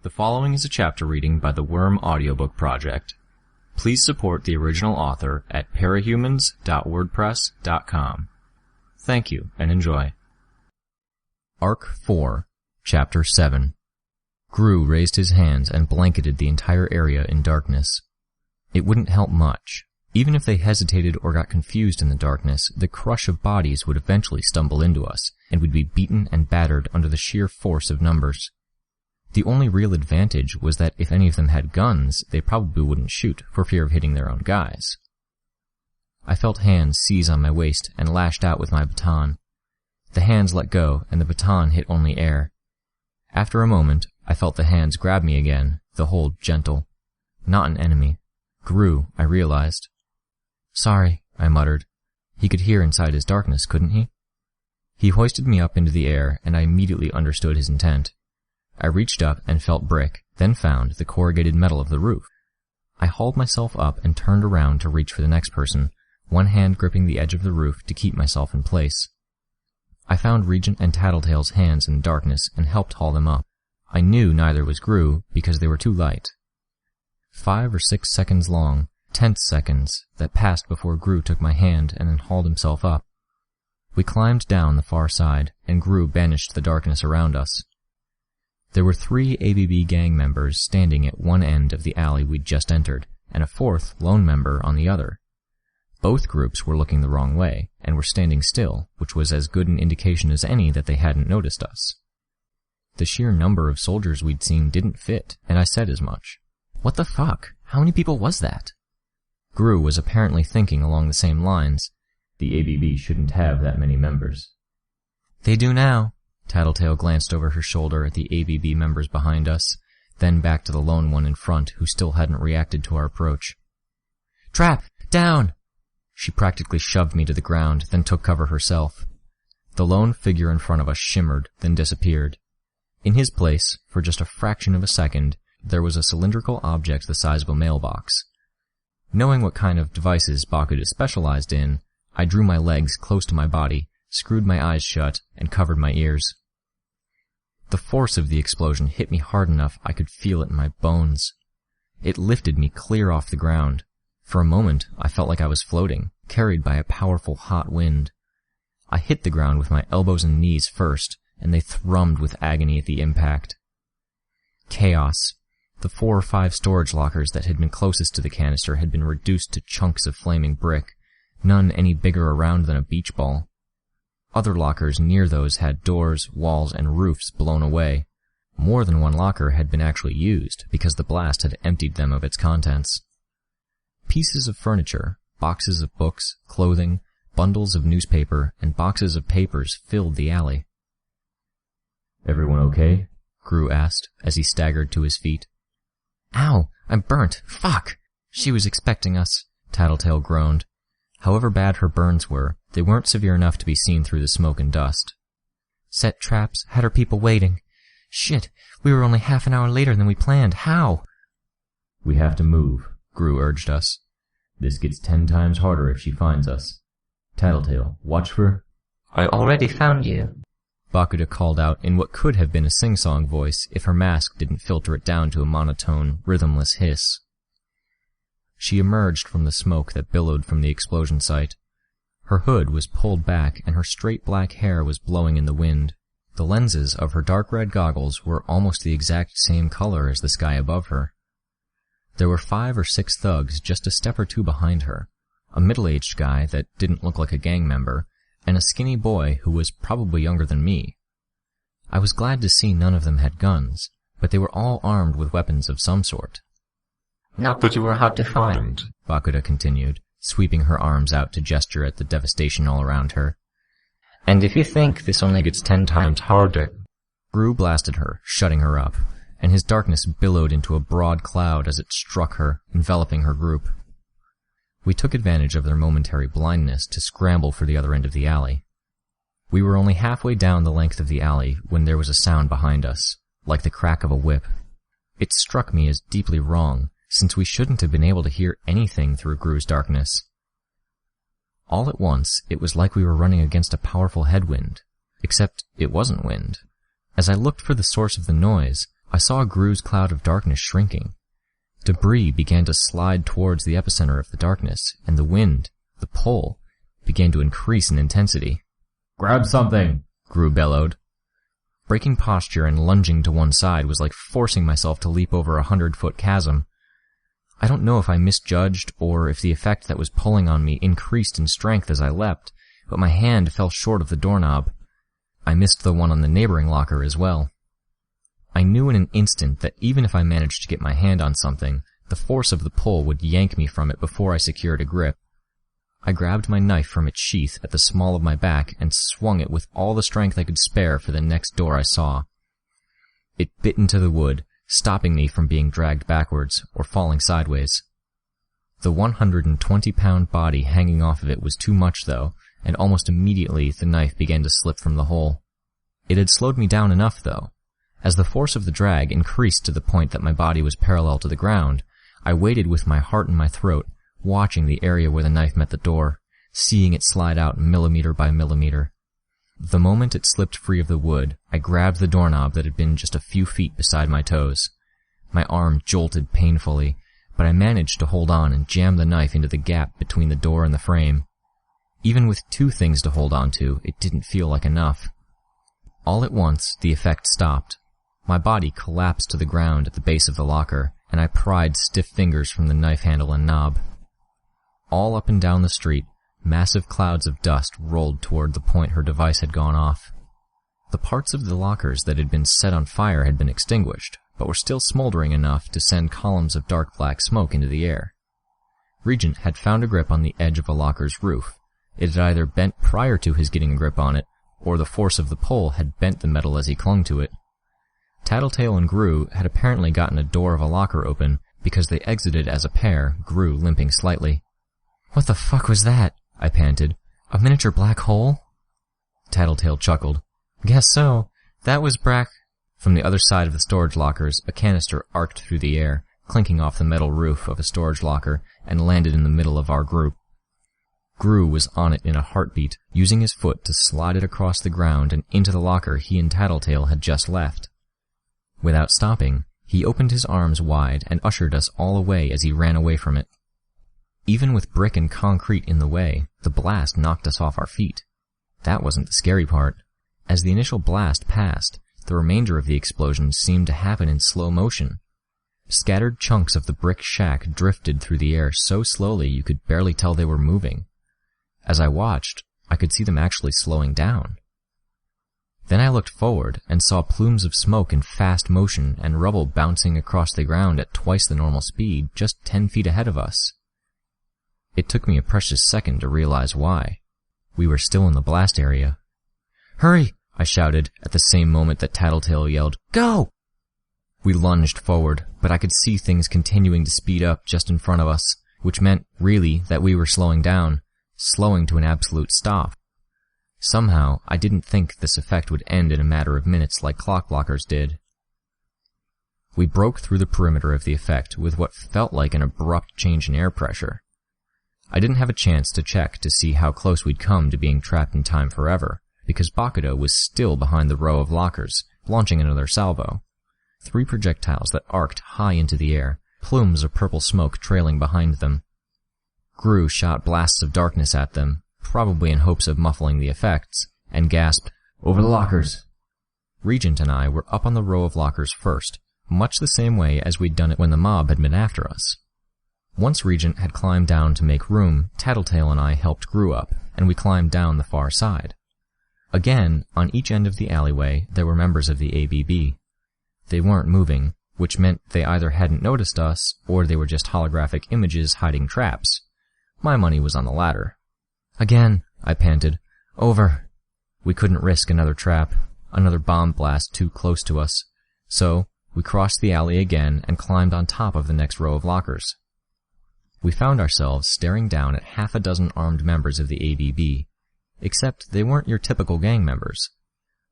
The following is a chapter reading by the Worm Audiobook Project. Please support the original author at parahumans.wordpress.com. Thank you, and enjoy. Arc 4, Chapter 7. Gru raised his hands and blanketed the entire area in darkness. It wouldn't help much. Even if they hesitated or got confused in the darkness, the crush of bodies would eventually stumble into us, and we'd be beaten and battered under the sheer force of numbers. The only real advantage was that if any of them had guns, they probably wouldn't shoot, for fear of hitting their own guys. I felt hands seize on my waist and lashed out with my baton. The hands let go, and the baton hit only air. After a moment, I felt the hands grab me again, the hold gentle. Not an enemy. Gru, I realized. "Sorry," I muttered. He could hear inside his darkness, couldn't he? He hoisted me up into the air, and I immediately understood his intent. I reached up and felt brick, then found the corrugated metal of the roof. I hauled myself up and turned around to reach for the next person, one hand gripping the edge of the roof to keep myself in place. I found Regent and Tattletale's hands in the darkness and helped haul them up. I knew neither was Gru because they were too light. 5 or 6 seconds long, tense seconds, that passed before Gru took my hand and then hauled himself up. We climbed down the far side, and Gru banished the darkness around us. There were 3 ABB gang members standing at one end of the alley we'd just entered, and a 4th lone member on the other. Both groups were looking the wrong way, and were standing still, which was as good an indication as any that they hadn't noticed us. The sheer number of soldiers we'd seen didn't fit, and I said as much. "What the fuck? How many people was that?" Gru was apparently thinking along the same lines. "The ABB shouldn't have that many members." "They do now." Tattletale glanced over her shoulder at the ABB members behind us, then back to the lone one in front who still hadn't reacted to our approach. "Trap! Down!" She practically shoved me to the ground, then took cover herself. The lone figure in front of us shimmered, then disappeared. In his place, for just a fraction of a second, there was a cylindrical object the size of a mailbox. Knowing what kind of devices Bakuda specialized in, I drew my legs close to my body, screwed my eyes shut, and covered my ears. The force of the explosion hit me hard enough I could feel it in my bones. It lifted me clear off the ground. For a moment, I felt like I was floating, carried by a powerful hot wind. I hit the ground with my elbows and knees first, and they thrummed with agony at the impact. Chaos. The 4 or 5 storage lockers that had been closest to the canister had been reduced to chunks of flaming brick, none any bigger around than a beach ball. Other lockers near those had doors, walls, and roofs blown away. More than one locker had been actually used, because the blast had emptied them of its contents. Pieces of furniture, boxes of books, clothing, bundles of newspaper, and boxes of papers filled the alley. "Everyone okay?" Gru asked, as he staggered to his feet. "Ow! I'm burnt! Fuck!" "She was expecting us," Tattletale groaned. However bad her burns were, they weren't severe enough to be seen through the smoke and dust. "Set traps, had her people waiting. Shit, we were only half an hour later than we planned. How?" "We have to move," Gru urged us. "This gets 10 times harder if she finds us. Tattletale, watch for—" "I already found you," Bakuda called out in what could have been a sing-song voice if her mask didn't filter it down to a monotone, rhythmless hiss. She emerged from the smoke that billowed from the explosion site. Her hood was pulled back and her straight black hair was blowing in the wind. The lenses of her dark red goggles were almost the exact same color as the sky above her. There were 5 or 6 thugs just a step or 2 behind her, a middle-aged guy that didn't look like a gang member, and a skinny boy who was probably younger than me. I was glad to see none of them had guns, but they were all armed with weapons of some sort. "Not that you were hard to find," Bakuda continued, sweeping her arms out to gesture at the devastation all around her. "And if you think this only gets 10 times harder—" Gru blasted her, shutting her up, and his darkness billowed into a broad cloud as it struck her, enveloping her group. We took advantage of their momentary blindness to scramble for the other end of the alley. We were only halfway down the length of the alley when there was a sound behind us, like the crack of a whip. It struck me as deeply wrong, since we shouldn't have been able to hear anything through Gru's darkness. All at once, it was like we were running against a powerful headwind, except it wasn't wind. As I looked for the source of the noise, I saw Gru's cloud of darkness shrinking. Debris began to slide towards the epicenter of the darkness, and the wind, the pull, began to increase in intensity. "Grab something!" Gru bellowed. Breaking posture and lunging to one side was like forcing myself to leap over a 100-foot chasm. I don't know if I misjudged or if the effect that was pulling on me increased in strength as I leapt, but my hand fell short of the doorknob. I missed the one on the neighboring locker as well. I knew in an instant that even if I managed to get my hand on something, the force of the pull would yank me from it before I secured a grip. I grabbed my knife from its sheath at the small of my back and swung it with all the strength I could spare for the next door I saw. It bit into the wood, stopping me from being dragged backwards or falling sideways. The 120-pound body hanging off of it was too much, though, and almost immediately the knife began to slip from the hole. It had slowed me down enough, though. As the force of the drag increased to the point that my body was parallel to the ground, I waited with my heart in my throat, watching the area where the knife met the door, seeing it slide out millimeter by millimeter. The moment it slipped free of the wood, I grabbed the doorknob that had been just a few feet beside my toes. My arm jolted painfully, but I managed to hold on and jam the knife into the gap between the door and the frame. Even with two things to hold on to, it didn't feel like enough. All at once, the effect stopped. My body collapsed to the ground at the base of the locker, and I pried stiff fingers from the knife handle and knob. All up and down the street, massive clouds of dust rolled toward the point her device had gone off. The parts of the lockers that had been set on fire had been extinguished, but were still smoldering enough to send columns of dark black smoke into the air. Regent had found a grip on the edge of a locker's roof. It had either bent prior to his getting a grip on it, or the force of the pull had bent the metal as he clung to it. Tattletale and Gru had apparently gotten a door of a locker open because they exited as a pair, Gru limping slightly. "What the fuck was that?" I panted. "A miniature black hole?" Tattletale chuckled. "Guess so. That was From the other side of the storage lockers, a canister arced through the air, clinking off the metal roof of a storage locker, and landed in the middle of our group. Gru was on it in a heartbeat, using his foot to slide it across the ground and into the locker he and Tattletale had just left. Without stopping, he opened his arms wide and ushered us all away as he ran away from it. Even with brick and concrete in the way, the blast knocked us off our feet. That wasn't the scary part. As the initial blast passed, the remainder of the explosion seemed to happen in slow motion. Scattered chunks of the brick shack drifted through the air so slowly you could barely tell they were moving. As I watched, I could see them actually slowing down. Then I looked forward and saw plumes of smoke in fast motion and rubble bouncing across the ground at twice the normal speed just 10 feet ahead of us. It took me a precious second to realize why. We were still in the blast area. "Hurry!" I shouted at the same moment that Tattletale yelled, "Go!" We lunged forward, but I could see things continuing to speed up just in front of us, which meant, really, that we were slowing down, slowing to an absolute stop. Somehow, I didn't think this effect would end in a matter of minutes like clock blockers did. We broke through the perimeter of the effect with what felt like an abrupt change in air pressure. I didn't have a chance to check to see how close we'd come to being trapped in time forever, because Bakudo was still behind the row of lockers, launching another salvo. 3 projectiles that arced high into the air, plumes of purple smoke trailing behind them. Gru shot blasts of darkness at them, probably in hopes of muffling the effects, and gasped, "Over the lockers!" Regent and I were up on the row of lockers first, much the same way as we'd done it when the mob had been after us. Once Regent had climbed down to make room, Tattletale and I helped Gru up, and we climbed down the far side. Again, on each end of the alleyway, there were members of the ABB. They weren't moving, which meant they either hadn't noticed us, or they were just holographic images hiding traps. My money was on the latter. "Again," I panted. "Over." We couldn't risk another trap, another bomb blast too close to us. So, we crossed the alley again and climbed on top of the next row of lockers. We found ourselves staring down at half a dozen armed members of the ABB, except they weren't your typical gang members.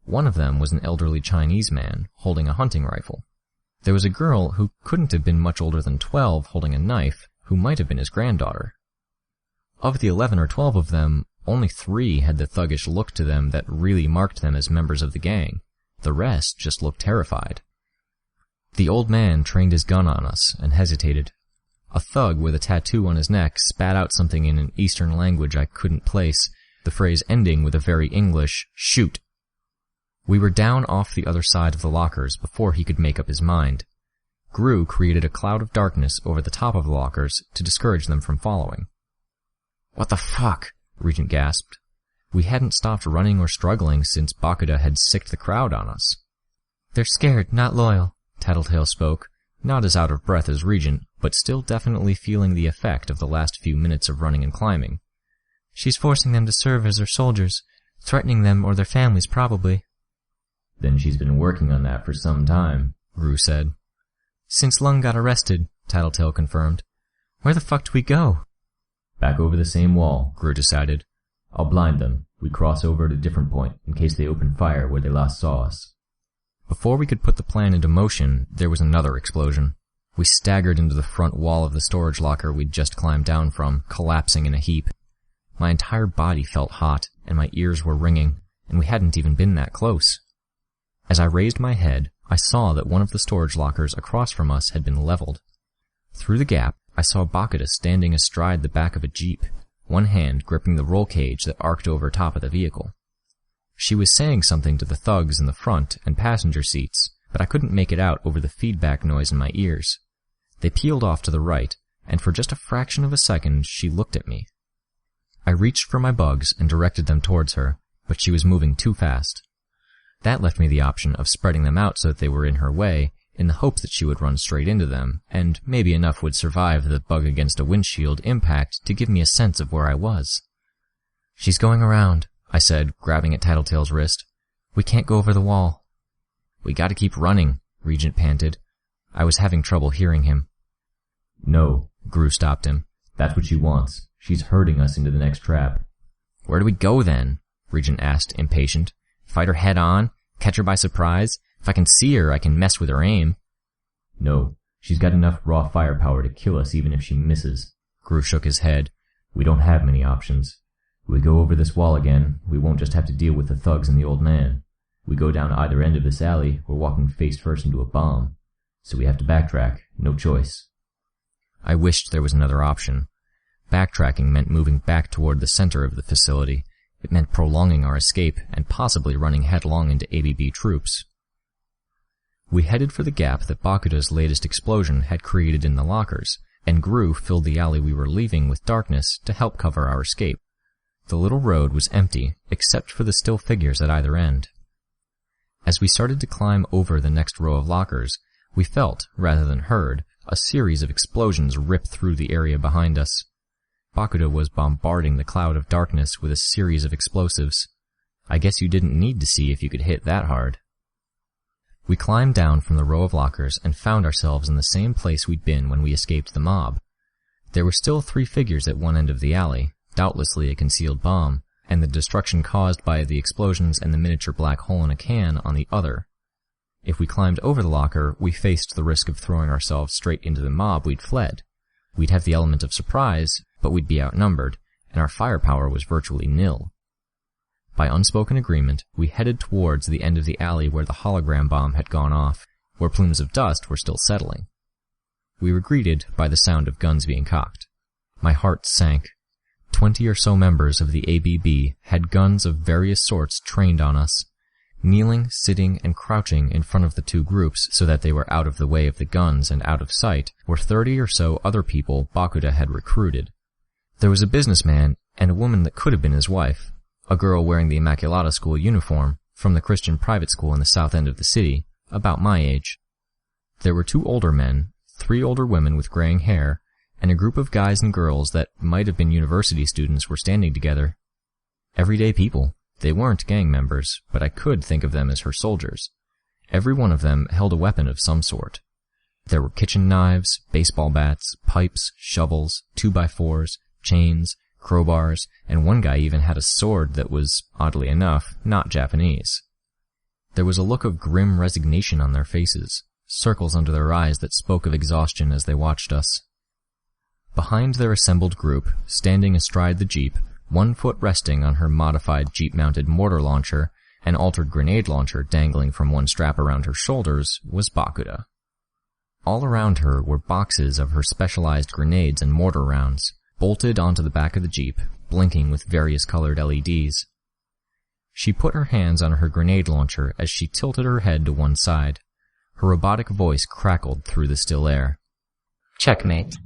One of them was an elderly Chinese man, holding a hunting rifle. There was a girl who couldn't have been much older than 12 holding a knife, who might have been his granddaughter. Of the 11 or 12 of them, only 3 had the thuggish look to them that really marked them as members of the gang. The rest just looked terrified. The old man trained his gun on us and hesitated. A thug with a tattoo on his neck spat out something in an Eastern language I couldn't place, the phrase ending with a very English, "Shoot!" We were down off the other side of the lockers before he could make up his mind. Gru created a cloud of darkness over the top of the lockers to discourage them from following. "What the fuck?" Regent gasped. We hadn't stopped running or struggling since Bakuda had sicked the crowd on us. "They're scared, not loyal," Tattletale spoke, not as out of breath as Regent, but still definitely feeling the effect of the last few minutes of running and climbing. "She's forcing them to serve as her soldiers, threatening them or their families probably." "Then she's been working on that for some time," Gru said. "Since Lung got arrested," Tattletale confirmed. "Where the fuck do we go?" "Back over the same wall," Gru decided. "I'll blind them. We cross over at a different point, in case they open fire where they last saw us." Before we could put the plan into motion, there was another explosion. We staggered into the front wall of the storage locker we'd just climbed down from, collapsing in a heap. My entire body felt hot, and my ears were ringing, and we hadn't even been that close. As I raised my head, I saw that one of the storage lockers across from us had been leveled. Through the gap, I saw Bakuda standing astride the back of a jeep, one hand gripping the roll cage that arced over top of the vehicle. She was saying something to the thugs in the front and passenger seats, but I couldn't make it out over the feedback noise in my ears. They peeled off to the right, and for just a fraction of a second she looked at me. I reached for my bugs and directed them towards her, but she was moving too fast. That left me the option of spreading them out so that they were in her way, in the hope that she would run straight into them, and maybe enough would survive the bug against a windshield impact to give me a sense of where I was. "She's going around," I said, grabbing at Tattletale's wrist. "We can't go over the wall." "We gotta keep running," Regent panted. I was having trouble hearing him. "No," Gru stopped him. "That's what she wants. She's herding us into the next trap." "Where do we go then?" Regent asked, impatient. "Fight her head on? Catch her by surprise? If I can see her, I can mess with her aim." "No, she's got enough raw firepower to kill us even if she misses." Gru shook his head. "We don't have many options. If we go over this wall again, we won't just have to deal with the thugs and the old man. We go down either end of this alley, we're walking face first into a bomb. So we have to backtrack, no choice." I wished there was another option. Backtracking meant moving back toward the center of the facility. It meant prolonging our escape and possibly running headlong into ABB troops. We headed for the gap that Bakuda's latest explosion had created in the lockers, and Gru filled the alley we were leaving with darkness to help cover our escape. The little road was empty, except for the still figures at either end. As we started to climb over the next row of lockers, we felt, rather than heard, a series of explosions rip through the area behind us. Bakuda was bombarding the cloud of darkness with a series of explosives. I guess you didn't need to see if you could hit that hard. We climbed down from the row of lockers and found ourselves in the same place we'd been when we escaped the mob. There were still 3 figures at one end of the alley, doubtlessly a concealed bomb, and the destruction caused by the explosions and the miniature black hole in a can on the other. If we climbed over the locker, we faced the risk of throwing ourselves straight into the mob we'd fled. We'd have the element of surprise, but we'd be outnumbered, and our firepower was virtually nil. By unspoken agreement, we headed towards the end of the alley where the hologram bomb had gone off, where plumes of dust were still settling. We were greeted by the sound of guns being cocked. My heart sank. 20 or so members of the ABB had guns of various sorts trained on us. Kneeling, sitting, and crouching in front of the 2 groups so that they were out of the way of the guns and out of sight were 30 or so other people Bakuda had recruited. There was a businessman and a woman that could have been his wife, a girl wearing the Immaculata school uniform from the Christian private school in the south end of the city, about my age. There were 2 older men, 3 older women with graying hair, and a group of guys and girls that might have been university students were standing together. Everyday people. They weren't gang members, but I could think of them as her soldiers. Every one of them held a weapon of some sort. There were kitchen knives, baseball bats, pipes, shovels, 2x4s, chains, crowbars, and one guy even had a sword that was, oddly enough, not Japanese. There was a look of grim resignation on their faces, circles under their eyes that spoke of exhaustion as they watched us. Behind their assembled group, standing astride the jeep, 1 foot resting on her modified jeep-mounted mortar launcher, an altered grenade launcher dangling from one strap around her shoulders, was Bakuda. All around her were boxes of her specialized grenades and mortar rounds, bolted onto the back of the Jeep, blinking with various colored LEDs. She put her hands on her grenade launcher as she tilted her head to one side. Her robotic voice crackled through the still air. Checkmate.